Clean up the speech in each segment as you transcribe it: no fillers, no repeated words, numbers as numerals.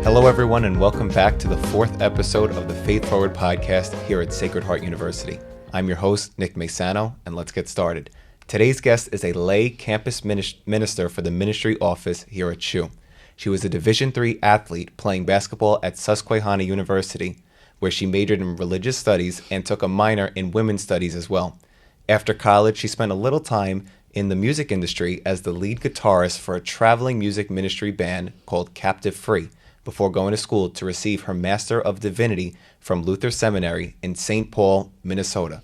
Hello, everyone, and welcome back to the fourth episode of the Faith Forward podcast here at Sacred Heart University. I'm your host, Nick Masano, and let's get started. Today's guest is a lay campus minister for the ministry office here at SHU. She was a Division III athlete playing basketball at Susquehanna University, where she majored in religious studies and took a minor in women's studies as well. After college, she spent a little time in the music industry as the lead guitarist for a traveling music ministry band called Captive Free, before going to school to receive her Master of Divinity from Luther Seminary in St. Paul, Minnesota.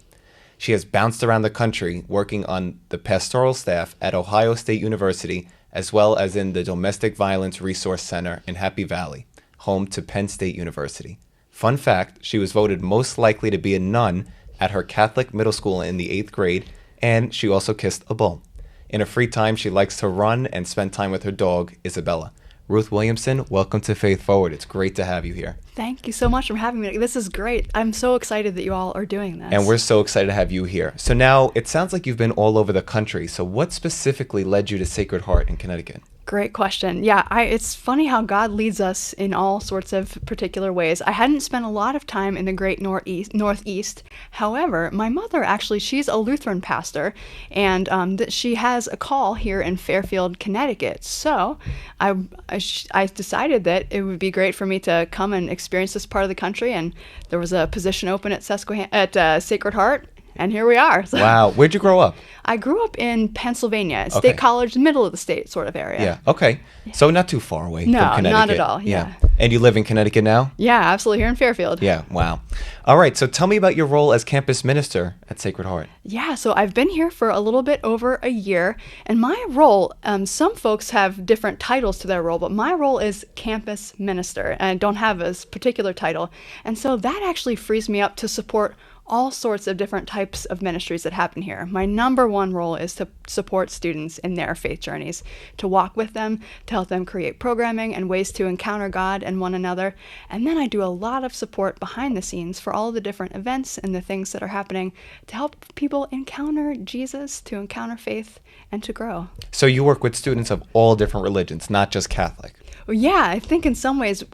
She has bounced around the country working on the pastoral staff at Ohio State University, as well as in the Domestic Violence Resource Center in Happy Valley, home to Penn State University. Fun fact, she was voted most likely to be a nun at her Catholic middle school in the 8th grade, and she also kissed a bull. In her free time, she likes to run and spend time with her dog, Isabella. Ruth Williamson, welcome to Faith Forward. It's great to have you here. Thank you so much for having me. This is great. I'm so excited that you all are doing this. And we're so excited to have you here. So now, it sounds like you've been all over the country. So what specifically led you to Sacred Heart in Connecticut? Great question. Yeah, it's funny how God leads us in all sorts of particular ways. I hadn't spent a lot of time in the great Northeast. However, my mother actually, she's a Lutheran pastor, and she has a call here in Fairfield, Connecticut. So I decided that it would be great for me to come and experience this part of the country, and there was a position open at Sacred Heart. And here we are. So, wow. Where'd you grow up? I grew up in Pennsylvania, State College, middle of the state sort of area. Yeah. Okay. So not too far away from Connecticut. No, not at all. Yeah. And you live in Connecticut now? Yeah, absolutely. Here in Fairfield. Yeah. Wow. All right. So tell me about your role as campus minister at Sacred Heart. Yeah. So I've been here for a little bit over a year. And my role, some folks have different titles to their role, but my role is campus minister. And I don't have a particular title. And so that actually frees me up to support all sorts of different types of ministries that happen here. My number one role is to support students in their faith journeys, to walk with them, to help them create programming and ways to encounter God and one another. And then I do a lot of support behind the scenes for all the different events and the things that are happening to help people encounter Jesus, to encounter faith, and to grow. So you work with students of all different religions, not just Catholic. Well, yeah, I think in some ways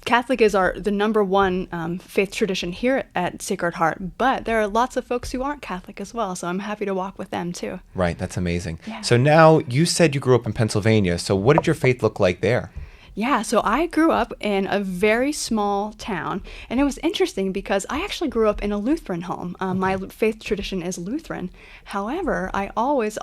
Catholic is the number one faith tradition here at Sacred Heart, but there are lots of folks who aren't Catholic as well, so I'm happy to walk with them too. Right, that's amazing. Yeah. So now, you said you grew up in Pennsylvania, so what did your faith look like there? Yeah, so I grew up in a very small town, and it was interesting because I actually grew up in a Lutheran home. My faith tradition is Lutheran. However, I was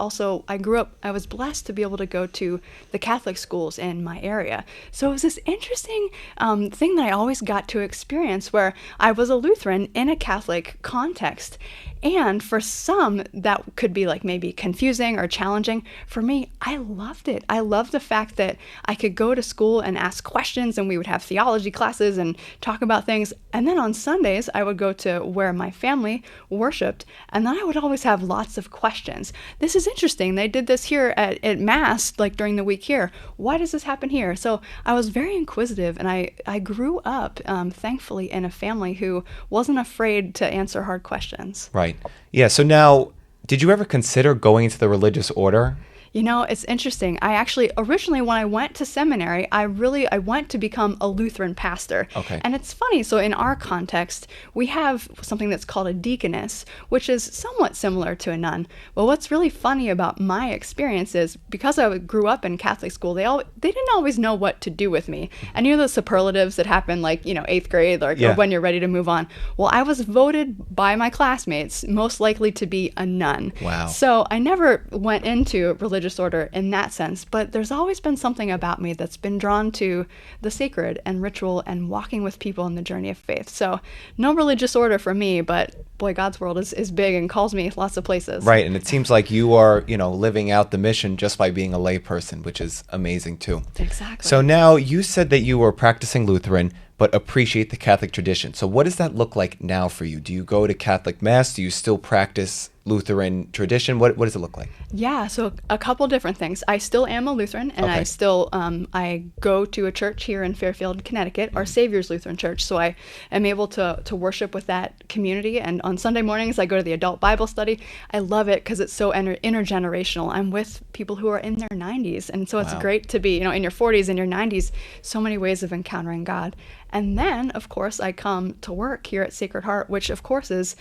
blessed to be able to go to the Catholic schools in my area. So it was this interesting thing that I always got to experience where I was a Lutheran in a Catholic context. And for some, that could be like maybe confusing or challenging. For me, I loved it. I loved the fact that I could go to school and ask questions, and we would have theology classes and talk about things. And then on Sundays, I would go to where my family worshiped, and then I would always have lots of questions. This is interesting. They did this here at Mass, like during the week here. Why does this happen here? So I was very inquisitive, and I grew up, thankfully, in a family who wasn't afraid to answer hard questions. Right. Yeah. So now, did you ever consider going into the religious order? You know, it's interesting. I actually, originally when I went to seminary, I went to become a Lutheran pastor. Okay. And it's funny, so in our context, we have something that's called a deaconess, which is somewhat similar to a nun. But what's really funny about my experience is, because I grew up in Catholic school, they didn't always know what to do with me. And you know those superlatives that happen like, 8th grade or when you're ready to move on? Well, I was voted by my classmates most likely to be a nun. Wow. So I never went into religious order in that sense, but there's always been something about me that's been drawn to the sacred and ritual and walking with people in the journey of faith. So no religious order for me, but boy, God's world is big and calls me lots of places. Right, and it seems like you are, living out the mission just by being a lay person, which is amazing too. Exactly. So now, you said that you were practicing Lutheran, but appreciate the Catholic tradition. So what does that look like now for you? Do you go to Catholic Mass? Do you still practice Lutheran tradition? What does it look like? Yeah, so a couple different things. I still am a Lutheran, and Okay. I still I go to a church here in Fairfield, Connecticut, our Savior's Lutheran Church. So I am able to worship with that community. And on Sunday mornings, I go to the adult Bible study. I love it because it's so intergenerational. I'm with people who are in their 90s, and so it's Wow. great to be, in your 40s and your 90s. So many ways of encountering God. And then, of course, I come to work here at Sacred Heart, which, of course, is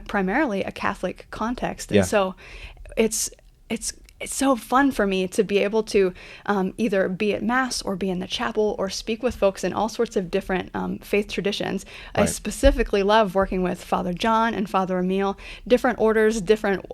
primarily a Catholic context. And Yeah. so it's so fun for me to be able to either be at Mass or be in the chapel or speak with folks in all sorts of different faith traditions. I Right. specifically love working with Father John and Father Emil, different orders, different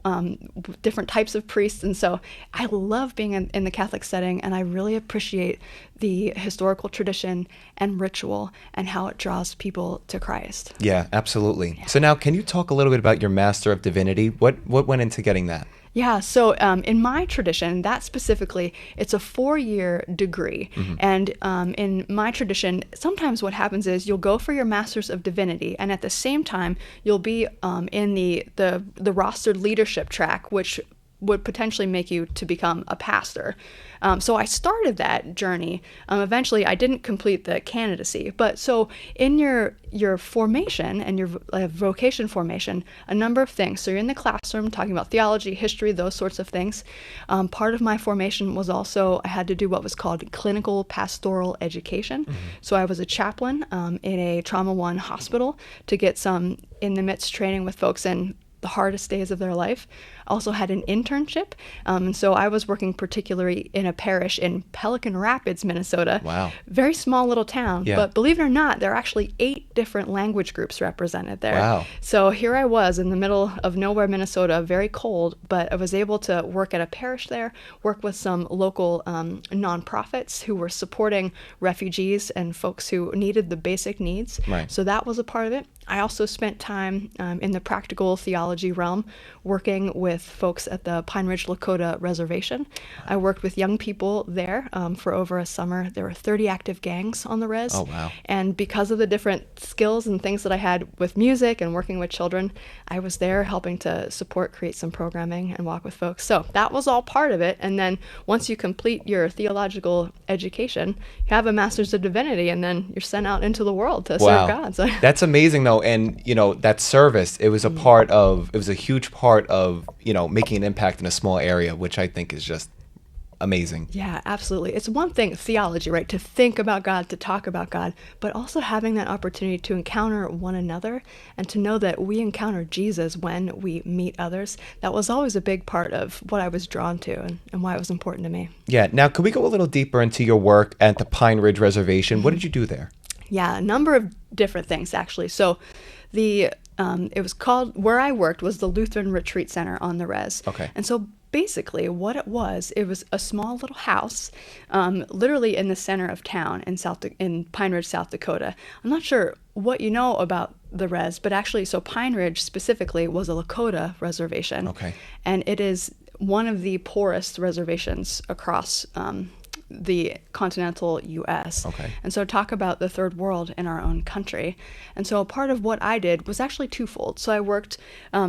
types of priests. And so I love being in the Catholic setting, and I really appreciate the historical tradition and ritual and how it draws people to Christ. Yeah, absolutely. So now, can you talk a little bit about your Master of Divinity? What went into getting that? Yeah, so in my tradition, that specifically, it's a 4-year degree. And in my tradition, sometimes what happens is you'll go for your Masters of Divinity, and at the same time, you'll be in the rostered leadership track, which would potentially make you to become a pastor. So I started that journey. Eventually, I didn't complete the candidacy. But so in your formation and your vocation formation, a number of things. So you're in the classroom talking about theology, history, those sorts of things. Part of my formation was also I had to do what was called clinical pastoral education. So I was a chaplain in a Trauma 1 hospital to get some in the midst training with folks in the hardest days of their life. Also had an internship. And so I was working particularly in a parish in Pelican Rapids, Minnesota. Wow. Very small little town. Yeah. But believe it or not, there are actually 8 different language groups represented there. Wow. So here I was in the middle of nowhere, Minnesota, very cold, but I was able to work at a parish there, work with some local nonprofits who were supporting refugees and folks who needed the basic needs. Right. So that was a part of it. I also spent time in the practical theology realm working with folks at the Pine Ridge Lakota Reservation. I worked with young people there for over a summer. There were 30 active gangs on the res. Oh, wow. And because of the different skills and things that I had with music and working with children, I was there helping to support, create some programming, and walk with folks. So that was all part of it. And then once you complete your theological education, you have a Master's of Divinity, and then you're sent out into the world to serve God. So That's amazing, though. And, that service, it was it was a huge part of, making an impact in a small area, which I think is just amazing. yeah, absolutely. It's one thing, theology, right? To think about God, to talk about God, but also having that opportunity to encounter one another and to know that we encounter Jesus when we meet others. That was always a big part of what I was drawn to and why it was important to me. Yeah. Now, could we go a little deeper into your work at the Pine Ridge Reservation? What did you do there? Yeah, a number of different things, actually. So it was called, where I worked was the Lutheran Retreat Center on the res. Okay. And so basically what it was a small little house, literally in the center of town in Pine Ridge, South Dakota. I'm not sure what you know about the res, but actually, so Pine Ridge specifically was a Lakota reservation. Okay. And it is one of the poorest reservations across the continental U.S. Okay. And so talk about the third world in our own country. And so a part of what I did was actually twofold. So I worked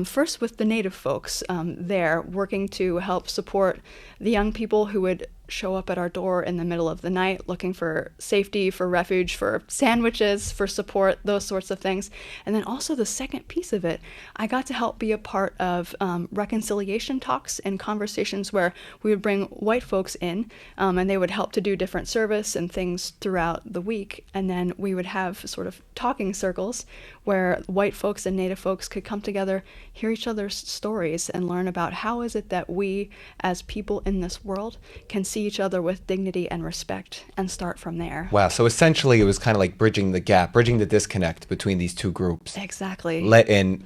first with the native folks there, working to help support the young people who would show up at our door in the middle of the night looking for safety, for refuge, for sandwiches, for support, those sorts of things. And then also the second piece of it, I got to help be a part of reconciliation talks and conversations where we would bring white folks in and they would help to do different service and things throughout the week. And then we would have sort of talking circles where white folks and native folks could come together, hear each other's stories, and learn about how is it that we as people in this world can see each other with dignity and respect and start from there. Wow. So essentially it was kind of like bridging the gap, bridging the disconnect between these two groups. Exactly.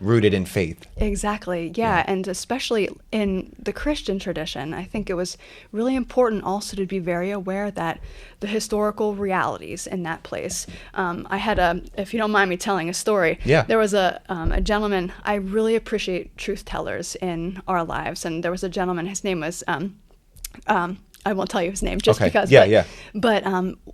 Rooted in faith. Exactly. Yeah. And especially in the Christian tradition, I think it was really important also to be very aware that the historical realities in that place. I had if you don't mind me telling a story, Yeah. there was a gentleman. I really appreciate truth tellers in our lives. And there was a gentleman, his name was, I won't tell you his name just Okay. because. Yeah, but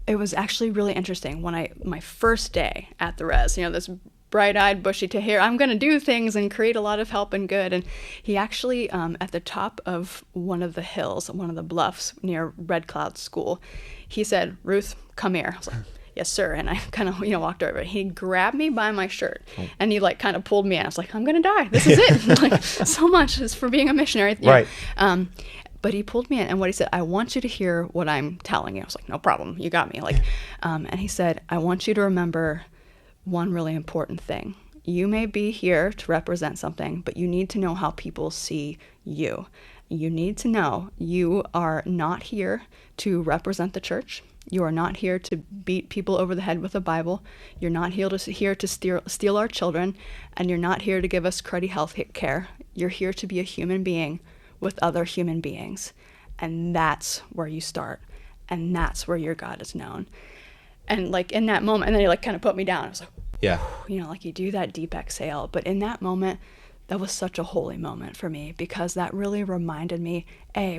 it was actually really interesting when my first day at the res, this bright-eyed, bushy to hair. I'm going to do things and create a lot of help and good. And he actually, at the top of one of the hills, one of the bluffs near Red Cloud School, he said, "Ruth, come here." I was like, "Yes, sir." And I kind of, walked over. He grabbed me by my shirt and he like kind of pulled me in. I was like, "I'm going to die. This is it." Like, so much is for being a missionary. Right. But he pulled me in, and what he said, "I want you to hear what I'm telling you." I was like, "No problem. You got me." Like, and he said, "I want you to remember one really important thing. You may be here to represent something, but you need to know how people see you. You need to know you are not here to represent the church. You are not here to beat people over the head with a Bible. You're not here to steal our children, and you're not here to give us cruddy health care. You're here to be a human being with other human beings. And that's where you start. And that's where your God is known." And like in that moment, and then he like kind of put me down. I was like, yeah, like you do that deep exhale. But in that moment, that was such a holy moment for me, because that really reminded me,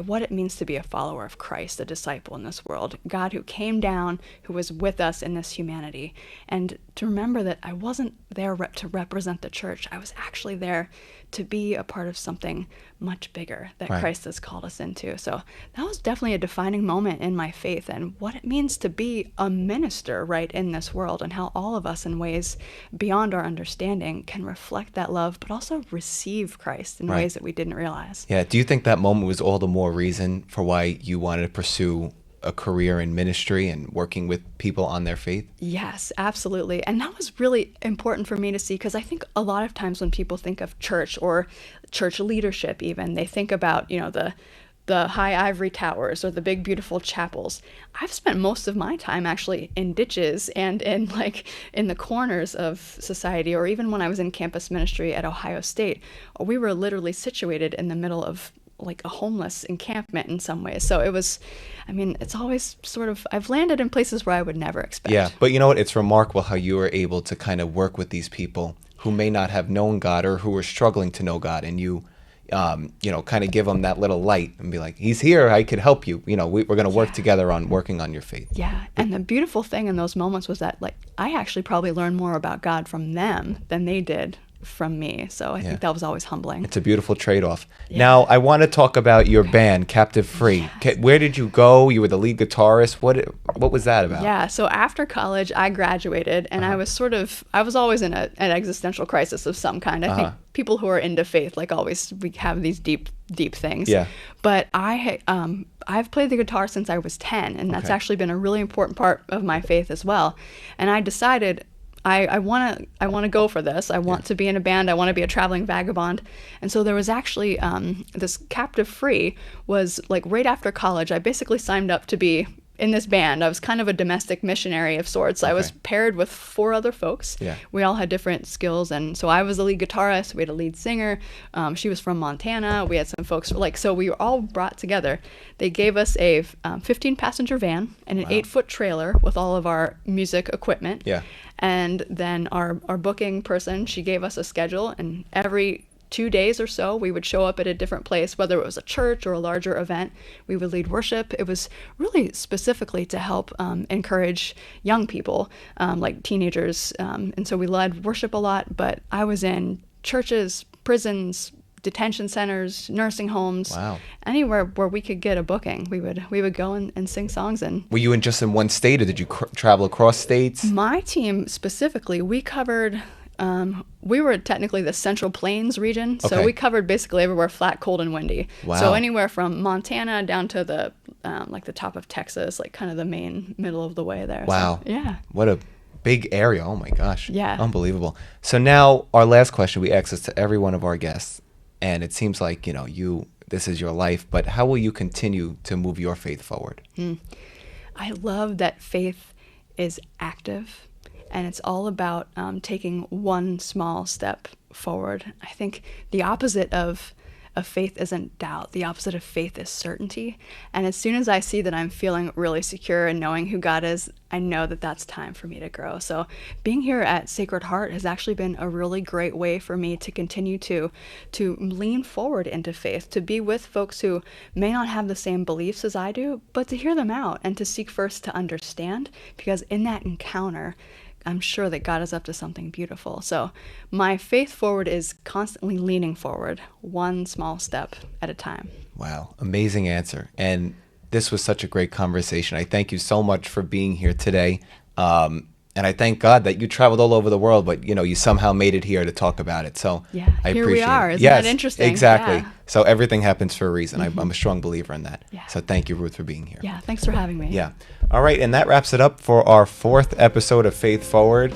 what it means to be a follower of Christ, a disciple in this world. God who came down, who was with us in this humanity. And to remember that I wasn't there to represent the church. I was actually there to be a part of something much bigger that Right. Christ has called us into. So that was definitely a defining moment in my faith and what it means to be a minister, right, in this world, and how all of us in ways beyond our understanding can reflect that love, but also receive Christ in Right. ways that we didn't realize. Yeah. Do you think that moment was all the more reason for why you wanted to pursue a career in ministry and working with people on their faith? Yes, absolutely. And that was really important for me to see, because I think a lot of times when people think of church or church leadership even, they think about, the high ivory towers or the big beautiful chapels. I've spent most of my time actually in ditches and in the corners of society, or even when I was in campus ministry at Ohio State, we were literally situated in the middle of like a homeless encampment in some ways. So it's always sort of, I've landed in places where I would never expect. Yeah. But you know what? It's remarkable how you were able to kind of work with these people who may not have known God or who were struggling to know God, and you kind of give them that little light and be like, "He's here. I could help you. We're going to work together on working on your faith." Yeah. And the beautiful thing in those moments was that I actually probably learned more about God from them than they did from me. So I think that was always humbling. It's a beautiful trade-off. Yeah. Now, I want to talk about your band, Captive Free. Where did you go? You were the lead guitarist. What was that about? Yeah, so after college, I graduated, and I was always in an existential crisis of some kind. I think people who are into faith, we have these deep things. Yeah. But I've played the guitar since I was 10, and that's actually been a really important part of my faith as well. And I decided I want to go for this. I want to be in a band. I want to be a traveling vagabond. And so there was actually this Captive Free was right after college. I basically signed up to be in this band. I was kind of a domestic missionary of sorts. I was paired with 4 other folks. Yeah. We all had different skills. And so I was the lead guitarist. We had a lead singer. She was from Montana. We had some folks, so we were all brought together. They gave us a 15-passenger van and an 8-foot trailer with all of our music equipment. Yeah. And then our booking person, she gave us a schedule, and every 2 days or so, we would show up at a different place, whether it was a church or a larger event. We would lead worship. It was really specifically to help encourage young people, like teenagers. And so we led worship a lot, but I was in churches, prisons, detention centers, nursing homes, anywhere where we could get a booking. We would go and sing songs. And were you just in one state, or did you travel across states? My team specifically, we covered, we were technically the Central Plains region, so we covered basically everywhere flat, cold, and windy. Wow. So anywhere from Montana down to the the top of Texas, kind of the main middle of the way there. Wow. So, yeah. What a big area. Oh my gosh. Yeah. Unbelievable. So now our last question, we ask this to every one of our guests. And it seems like, this is your life, but how will you continue to move your faith forward? I love that faith is active, and it's all about taking one small step forward. I think the opposite of faith isn't doubt. The opposite of faith is certainty. And as soon as I see that I'm feeling really secure and knowing who God is, I know that that's time for me to grow. So being here at Sacred Heart has actually been a really great way for me to continue to lean forward into faith, to be with folks who may not have the same beliefs as I do, but to hear them out and to seek first to understand, because in that encounter, I'm sure that God is up to something beautiful. So my faith forward is constantly leaning forward, one small step at a time. Wow. Amazing answer. And this was such a great conversation. I thank you so much for being here today. And I thank God that you traveled all over the world, but you somehow made it here to talk about it. So yeah, I here appreciate we are. it. Isn't that interesting? Exactly. Yeah. So everything happens for a reason. I'm a strong believer in that. Yeah. So thank you, Ruth, for being here. Yeah, thanks for having me. Yeah. All right. And that wraps it up for our 4th episode of Faith Forward.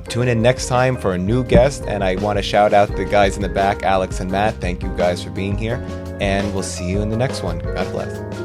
Tune in next time for a new guest. And I want to shout out the guys in the back, Alex and Matt. Thank you guys for being here. And we'll see you in the next one. God bless.